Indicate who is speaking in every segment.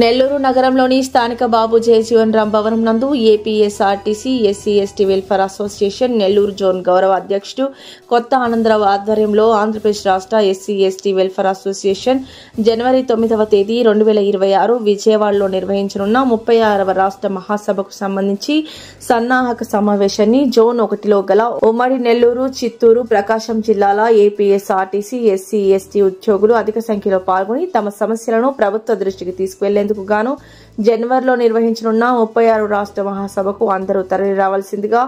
Speaker 1: నెల్లూరు నగరంలోని స్థానిక బాబు జయజీవన్ రామ్ భవనం నందు APSRTC SC ST welfare association Nellore zone గౌరవ అధ్యక్షుడు కొత్త ఆనందరావు ఆధ్వర్యంలో ఆంధ్రప్రదేశ్ రాష్ట్ర ఎస్సీ ఎస్టీ వెల్ఫేర్ అసోసియేషన్ జనవరి 9వ తేదీ 2026 విజయవాడలో నిర్వహించనున్న 36వ రాష్ట్ర మహాసభకు సంబంధించి సన్నాహక సమావేశాన్ని జోన్ 1లో గల ఉమ్మడి నెల్లూరు, చిత్తూరు, ప్రకాశం జిల్లాల ఏపీఎస్ఆర్టీసీ ఎస్సీ ఎస్టీ ఉద్యోగులు అధిక సంఖ్యలో పాల్గొని తమ సమస్యలను ప్రభుత్వ దృష్టికి తీసుకువెళ్లేందుకు గాను జనవరిలో నిర్వహించనున్న 36 రాష్ట్ర మహాసభకు అందరూ తరలి రావాల్సిందిగా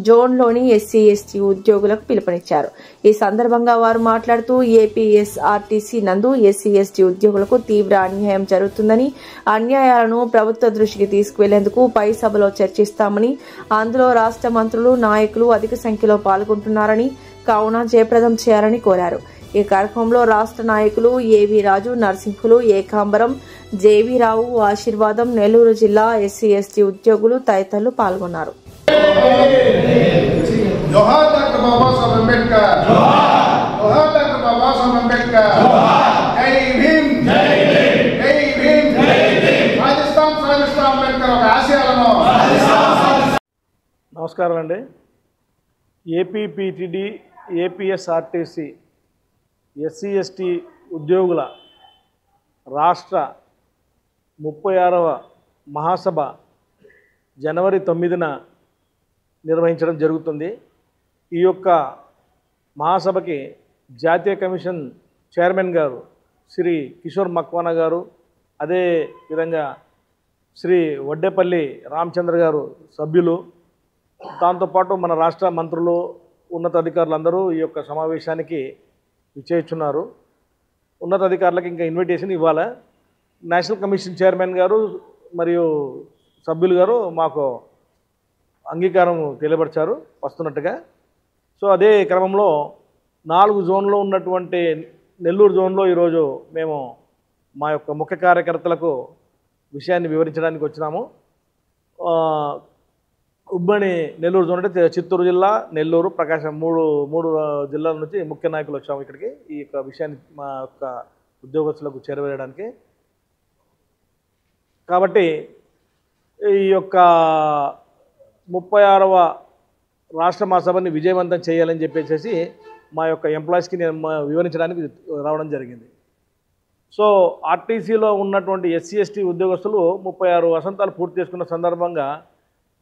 Speaker 1: జోన్లోని ఎస్సీ ఎస్టీ ఉద్యోగులకు పిలుపునిచ్చారు. ఈ సందర్భంగా వారు మాట్లాడుతూ ఏపీఎస్ఆర్టీసీ నందు ఎస్సీ ఎస్టీ ఉద్యోగులకు తీవ్ర అన్యాయం జరుగుతుందని, అన్యాయాలను ప్రభుత్వ దృష్టికి తీసుకువెళ్లేందుకు పై సభలో చర్చిస్తామని, అందులో రాష్ట్ర మంత్రులు, నాయకులు అధిక సంఖ్యలో పాల్గొంటున్నారని, కావున జయప్రదం చేయాలని కోరారు. ఈ కార్యక్రమంలో రాష్ట్ర నాయకులు ఏవి రాజు, నరసింహులు, ఏకాంబరం, జేవి రావు, ఆశీర్వాదం, నెల్లూరు జిల్లా ఎస్సీ ఎస్టీ ఉద్యోగులు తదితరులు పాల్గొన్నారు.
Speaker 2: నమస్కారం అండి. ఏపీపీటీడీ, ఏపీఎస్ఆర్టీసీ ఎస్సీ ఎస్టీ ఉద్యోగుల రాష్ట్ర 36వ మహాసభ జనవరి 9న నిర్వహించడం జరుగుతుంది. ఈ యొక్క మహాసభకి జాతీయ కమిషన్ చైర్మన్ గారు శ్రీ కిషోర్ మక్వానా గారు, అదే విధంగా శ్రీ వడ్డేపల్లి రామచంద్ర గారు సభ్యులు, దాంతోపాటు మన రాష్ట్ర మంత్రులు, ఉన్నతాధికారులందరూ ఈ యొక్క సమావేశానికి విచ్చేస్తున్నారు. ఉన్నతాధికారులకు ఇంకా ఇన్విటేషన్ ఇవ్వాలి. నేషనల్ కమిషన్ చైర్మన్ గారు మరియు సభ్యులు గారు మాకు అంగీకారం తెలియపరిచారు వస్తున్నట్టుగా. సో అదే క్రమంలో 4 జోన్లో ఉన్నటువంటి నెల్లూరు జోన్లో ఈరోజు మేము మా యొక్క ముఖ్య కార్యకర్తలకు విషయాన్ని వివరించడానికి వచ్చినాము. ఉమ్మడి నెల్లూరు జోన్ అంటే చిత్తూరు జిల్లా, నెల్లూరు, ప్రకాశం మూడు జిల్లాల నుంచి ముఖ్య నాయకులు వచ్చాము ఇక్కడికి ఈ యొక్క విషయాన్ని మా యొక్క ఉద్యోగస్తులకు చేరవేయడానికి. కాబట్టి ఈ యొక్క 36వ రాష్ట్ర మహాసభని విజయవంతం చేయాలని చెప్పేసి మా యొక్క ఎంప్లాయీస్కి నేను వివరించడానికి రావడం జరిగింది. సో ఆర్టీసీలో ఉన్నటువంటి ఎస్సీ ఎస్టీ ఉద్యోగస్తులు 36 వసంతాలు పూర్తి చేసుకున్న సందర్భంగా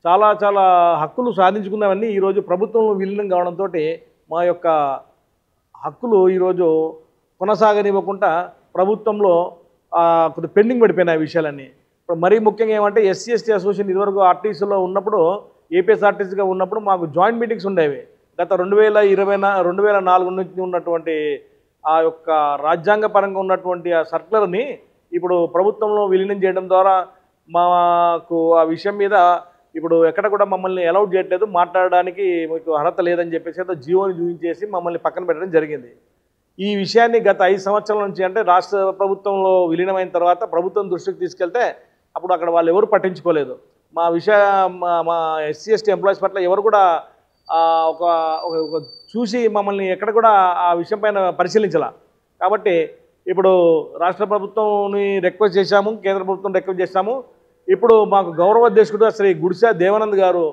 Speaker 2: చాలా హక్కులు సాధించుకున్నవన్నీ ఈరోజు ప్రభుత్వంలో విలీనం కావడంతో మా యొక్క హక్కులు ఈరోజు కొనసాగనివ్వకుండా ప్రభుత్వంలో కొద్దిగా పెండింగ్ పడిపోయినాయి విషయాలన్నీ. ఇప్పుడు మరీ ముఖ్యంగా ఏమంటే ఎస్సీ ఎస్టీ అసోసియేషన్ ఇదివరకు ఆర్టీసీలో ఉన్నప్పుడు, ఏపీఎస్ఆర్టీసీగా ఉన్నప్పుడు మాకు జాయింట్ మీటింగ్స్ ఉండేవి. గత 2004 నుంచి ఉన్నటువంటి ఆ యొక్క రాజ్యాంగపరంగా ఉన్నటువంటి ఆ సర్కులర్ని ఇప్పుడు ప్రభుత్వంలో విలీనం చేయడం ద్వారా మాకు ఆ విషయం మీద ఇప్పుడు ఎక్కడ కూడా మమ్మల్ని అలౌట్ చేయట్లేదు, మాట్లాడడానికి మీకు అర్హత లేదని చెప్పేసి ఏదో జీవోని చూపించేసి మమ్మల్ని పక్కన పెట్టడం జరిగింది. ఈ విషయాన్ని గత 5 సంవత్సరాల నుంచి అంటే రాష్ట్ర ప్రభుత్వంలో విలీనమైన తర్వాత ప్రభుత్వం దృష్టికి తీసుకెళ్తే అప్పుడు అక్కడ వాళ్ళు ఎవరు పట్టించుకోలేదు. మా ఎస్సీ ఎస్టీ ఎంప్లాయీస్ పట్ల ఎవరు కూడా ఒక చూసి మమ్మల్ని ఎక్కడ కూడా ఆ విషయం పైన పరిశీలించాల. కాబట్టి ఇప్పుడు రాష్ట్ర ప్రభుత్వంని రిక్వెస్ట్ చేశాము, కేంద్ర ప్రభుత్వం రిక్వెస్ట్ చేశాము. ఇప్పుడు మాకు గౌరవాధ్యక్షుడు శ్రీ గుడిసా దేవానంద్ గారు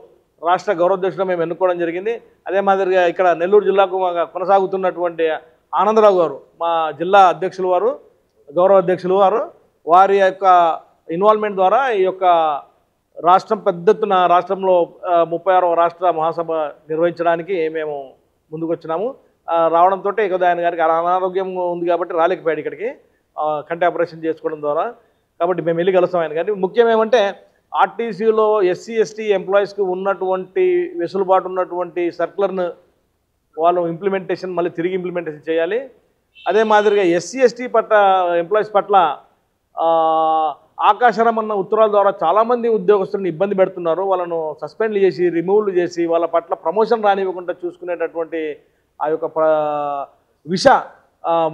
Speaker 2: రాష్ట్ర గౌరవాధ్యక్షుడు మేము ఎన్నుకోవడం జరిగింది. అదే మాదిరిగా ఇక్కడ నెల్లూరు జిల్లాకు కొనసాగుతున్నటువంటి ఆనందరావు గారు మా జిల్లా అధ్యక్షులు వారు, గౌరవాధ్యక్షులు వారు, వారి యొక్క ఇన్వాల్వ్మెంట్ ద్వారా ఈ యొక్క రాష్ట్రం పెద్ద ఎత్తున రాష్ట్రంలో 36వ రాష్ట్ర మహాసభ నిర్వహించడానికి మేము ముందుకు వచ్చినాము. రావడంతో ఆయన గారికి అనారోగ్యం ఉంది కాబట్టి రాలేకపోయాడు ఇక్కడికి కంటి ఆపరేషన్ చేసుకోవడం ద్వారా. కాబట్టి మేము వెళ్ళి కలుస్తాం ఆయన. కానీ ముఖ్యం ఏమంటే ఆర్టీసీలో ఎస్సీ ఎస్టీ ఎంప్లాయీస్కి ఉన్నటువంటి వెసులుబాటు ఉన్నటువంటి సర్కులర్ను వాళ్ళు మళ్ళీ తిరిగి ఇంప్లిమెంటేషన్ చేయాలి. అదే మాదిరిగా ఎస్సీ ఎస్టీ ఎంప్లాయీస్ పట్ల ఆకాశరమన్న ఉత్తరాల ద్వారా చాలామంది ఉద్యోగస్తులను ఇబ్బంది పెడుతున్నారు. వాళ్ళను సస్పెండ్లు చేసి, రిమూవ్లు చేసి, వాళ్ళ పట్ల ప్రమోషన్ రానివ్వకుండా చూసుకునేటటువంటి ఆ యొక్క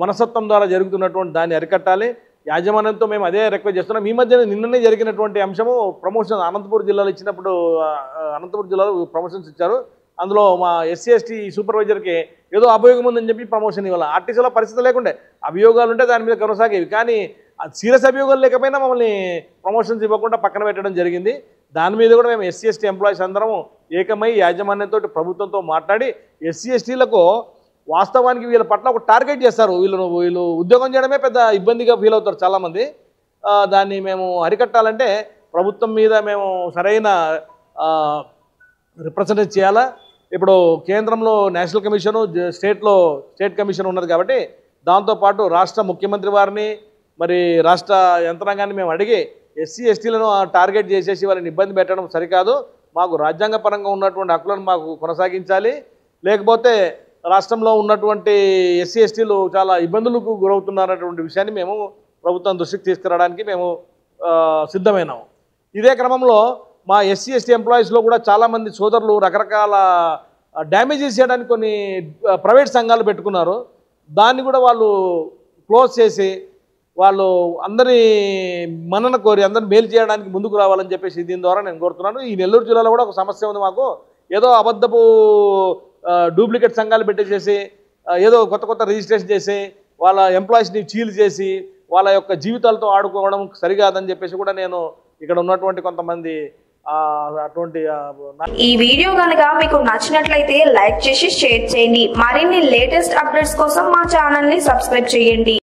Speaker 2: మనస్తత్వం ద్వారా జరుగుతున్నటువంటి దాన్ని అరికట్టాలి. యాజమాన్యంతో మేము అదే రిక్వెస్ట్ చేస్తున్నాం. ఈ మధ్యన నిన్ననే జరిగినటువంటి అంశము ప్రమోషన్ అనంతపురం జిల్లాలో ఇచ్చినప్పుడు, అనంతపురం జిల్లాలో ప్రమోషన్స్ ఇచ్చారు. అందులో మా ఎస్సీ ఎస్టీ సూపర్వైజర్కి ఏదో అభియోగం ఉందని చెప్పి ప్రమోషన్ ఇవ్వాలి. ఆర్టీసీలో పరిస్థితి లేకుండే అభియోగాలు ఉంటే దాని మీద కొనసాగేవి, కానీ సీరియస్ అభియోగాలు లేకపోయినా మమ్మల్ని ప్రమోషన్స్ ఇవ్వకుండా పక్కన పెట్టడం జరిగింది. దాని మీద కూడా మేము ఎస్సీ ఎస్టీ ఎంప్లాయీస్ అందరం ఏకమై యాజమాన్యంతో ప్రభుత్వంతో మాట్లాడి ఎస్సీ ఎస్టీలకు వాస్తవానికి వీళ్ళ పట్ల ఒక టార్గెట్ చేస్తారు. వీళ్ళు ఉద్యోగం చేయడమే పెద్ద ఇబ్బందిగా ఫీల్ అవుతారు చాలామంది. దాన్ని మేము అరికట్టాలంటే ప్రభుత్వం మీద మేము సరైన రిప్రజెంటేట్ చేయాలా. ఇప్పుడు కేంద్రంలో నేషనల్ కమిషను, స్టేట్ కమిషన్ ఉన్నది కాబట్టి దాంతోపాటు రాష్ట్ర ముఖ్యమంత్రి వారిని మరి రాష్ట్ర యంత్రాంగాన్ని మేము అడిగి ఎస్సీ ఎస్టీలను టార్గెట్ చేసేసి వాళ్ళని ఇబ్బంది పెట్టడం సరికాదు, మాకు రాజ్యాంగపరంగా ఉన్నటువంటి హక్కులను మాకు కొనసాగించాలి, లేకపోతే రాష్ట్రంలో ఉన్నటువంటి ఎస్సీ ఎస్టీలు చాలా ఇబ్బందులకు గురవుతున్నారనేటువంటి విషయాన్ని మేము ప్రభుత్వం దృష్టికి తీసుకురావడానికి మేము సిద్ధమైనాము. ఇదే క్రమంలో మా ఎస్సీ ఎస్టీ ఎంప్లాయీస్లో కూడా చాలామంది సోదరులు రకరకాల డ్యామేజెస్ చేయడానికి కొన్ని ప్రైవేట్ సంఘాలు పెట్టుకున్నారు. దాన్ని కూడా వాళ్ళు క్లోజ్ చేసి వాళ్ళు అందరి మన్నన కోరి అందరిని మేలు చేయడానికి ముందుకు రావాలని చెప్పేసి దీని ద్వారా నేను కోరుతున్నాను. ఈ నెల్లూరు జిల్లాలో కూడా ఒక సమస్య ఉంది మాకు. ఏదో అబద్ధపు డూప్లికేట్ సంఘాలు పెట్టేసేసి ఏదో కొత్త రిజిస్ట్రేషన్ చేసి వాళ్ళ ఎంప్లాయీస్ని చీల్ చేసి వాళ్ళ యొక్క జీవితాలతో ఆడుకోవడం సరికాదని చెప్పేసి కూడా నేను ఇక్కడ ఉన్నటువంటి కొంతమంది అటువంటి
Speaker 3: ఈ వీడియో కనుక మీకు నచ్చినట్లయితే లైక్ చేసి షేర్ చేయండి. మరిన్ని లేటెస్ట్ అప్డేట్స్ కోసం మా ఛానల్ ని సబ్స్క్రైబ్ చేయండి.